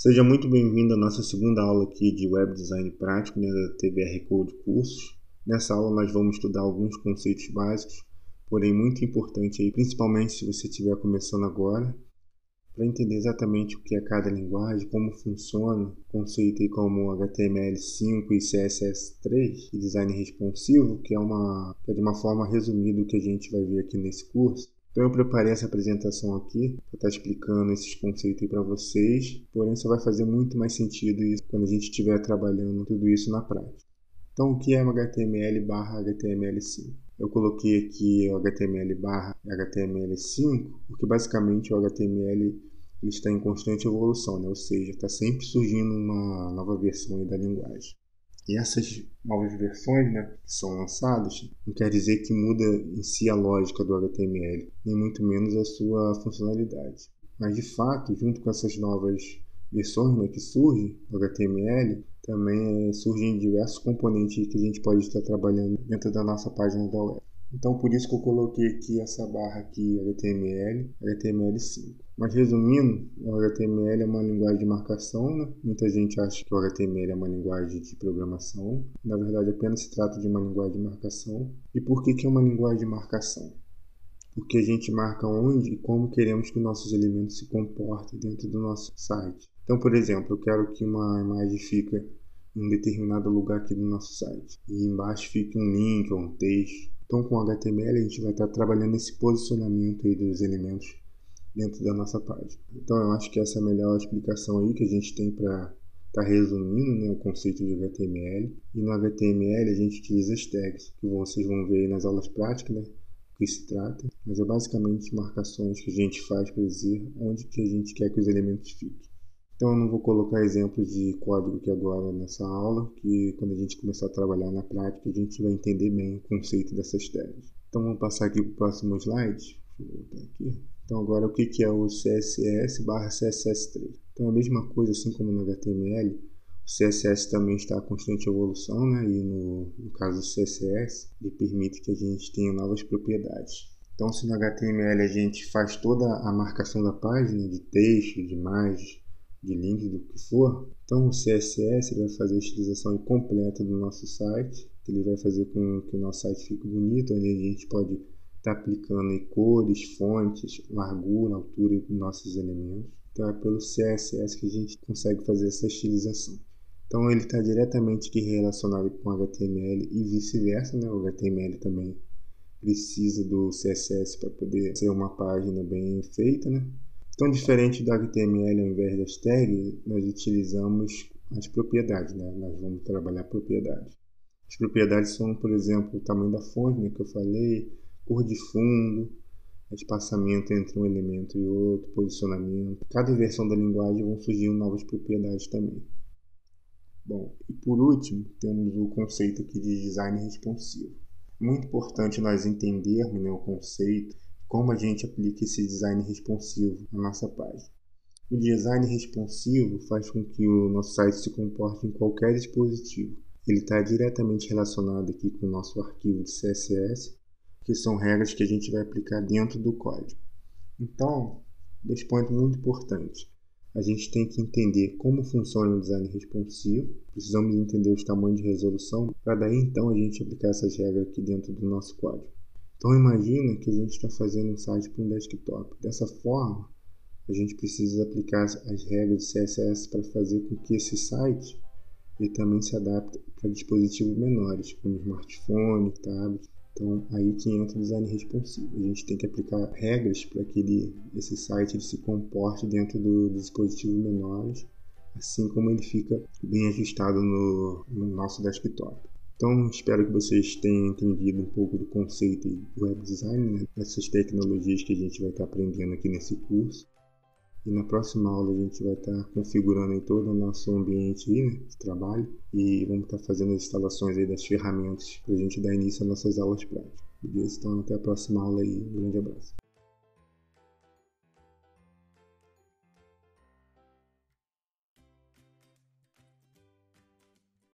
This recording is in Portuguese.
Seja muito bem-vindo à nossa segunda aula aqui de Web Design Prático, da TBR Code Cursos. Nessa aula nós vamos estudar alguns conceitos básicos, porém muito importante aí, principalmente se você estiver começando agora, para entender exatamente o que é cada linguagem, como funciona, conceito aí como HTML5 e CSS3 e design responsivo, que é de uma forma resumida o que a gente vai ver aqui nesse curso. Então eu preparei essa apresentação aqui para estar explicando esses conceitos para vocês, porém só vai fazer muito mais sentido isso quando a gente estiver trabalhando tudo isso na prática. Então o que é HTML/HTML5? Eu coloquei aqui o HTML/HTML5 porque basicamente o HTML ele está em constante evolução, ou seja, está sempre surgindo uma nova versão aí da linguagem. E essas novas versões que são lançadas não quer dizer que muda em si a lógica do HTML, nem muito menos a sua funcionalidade. Mas de fato, junto com essas novas versões que surgem do HTML, também surgem diversos componentes que a gente pode estar trabalhando dentro da nossa página da web. Então, por isso que eu coloquei aqui essa barra aqui, HTML, HTML5. Mas resumindo, o HTML é uma linguagem de marcação, Muita gente acha que o HTML é uma linguagem de programação. Na verdade, apenas se trata de uma linguagem de marcação. E por que é uma linguagem de marcação? Porque a gente marca onde e como queremos que nossos elementos se comportem dentro do nosso site. Então, por exemplo, eu quero que uma imagem fique em um determinado lugar aqui do nosso site. E embaixo fique um link ou um texto. Então, com HTML, a gente vai estar trabalhando esse posicionamento aí dos elementos dentro da nossa página. Então, eu acho que essa é a melhor explicação aí que a gente tem para estar resumindo o conceito de HTML. E no HTML, a gente utiliza as tags, que vocês vão ver aí nas aulas práticas, do que se trata. Mas é basicamente marcações que a gente faz para dizer onde que a gente quer que os elementos fiquem. Então eu não vou colocar exemplos de código aqui agora nessa aula, que quando a gente começar a trabalhar na prática, a gente vai entender bem o conceito dessas tags. Então vamos passar aqui para o próximo slide. Deixa eu voltar aqui. Então agora o que é o CSS/CSS3? Então a mesma coisa, assim como no HTML, o CSS também está em constante evolução, e no caso do CSS, ele permite que a gente tenha novas propriedades. Então se no HTML a gente faz toda a marcação da página, de texto, de imagens, de links, do que for, então o CSS vai fazer a estilização completa do nosso site, ele vai fazer com que o nosso site fique bonito, onde a gente pode estar aplicando em cores, fontes, largura, altura dos nossos elementos. Então é pelo CSS que a gente consegue fazer essa estilização. Então ele está diretamente aqui relacionado com o HTML e vice-versa, O HTML também precisa do CSS para poder ser uma página bem feita, Então, diferente do HTML, ao invés das tags, nós utilizamos as propriedades, Nós vamos trabalhar propriedades. As propriedades são, por exemplo, o tamanho da fonte, que eu falei, cor de fundo, espaçamento entre um elemento e outro, posicionamento. Cada versão da linguagem vão surgindo novas propriedades também. Bom, e por último, temos o conceito aqui de design responsivo. Muito importante nós entendermos o conceito, como a gente aplica esse design responsivo na nossa página. O design responsivo faz com que o nosso site se comporte em qualquer dispositivo. Ele está diretamente relacionado aqui com o nosso arquivo de CSS, que são regras que a gente vai aplicar dentro do código. Então, 2 pontos muito importantes. A gente tem que entender como funciona o design responsivo, precisamos entender os tamanhos de resolução, para daí então a gente aplicar essas regras aqui dentro do nosso código. Então imagina que a gente está fazendo um site para um desktop. Dessa forma, a gente precisa aplicar as regras de CSS para fazer com que esse site ele também se adapte para dispositivos menores, como smartphone, tablet. Então aí que entra o design responsivo. A gente tem que aplicar regras para que esse site ele se comporte dentro dos dispositivos menores, assim como ele fica bem ajustado no nosso desktop. Então, espero que vocês tenham entendido um pouco do conceito do web design, dessas tecnologias que a gente vai estar aprendendo aqui nesse curso. E na próxima aula a gente vai estar configurando todo o nosso ambiente de trabalho e vamos estar fazendo as instalações das ferramentas para a gente dar início às nossas aulas práticas. Beleza? Então, até a próxima aula e um grande abraço.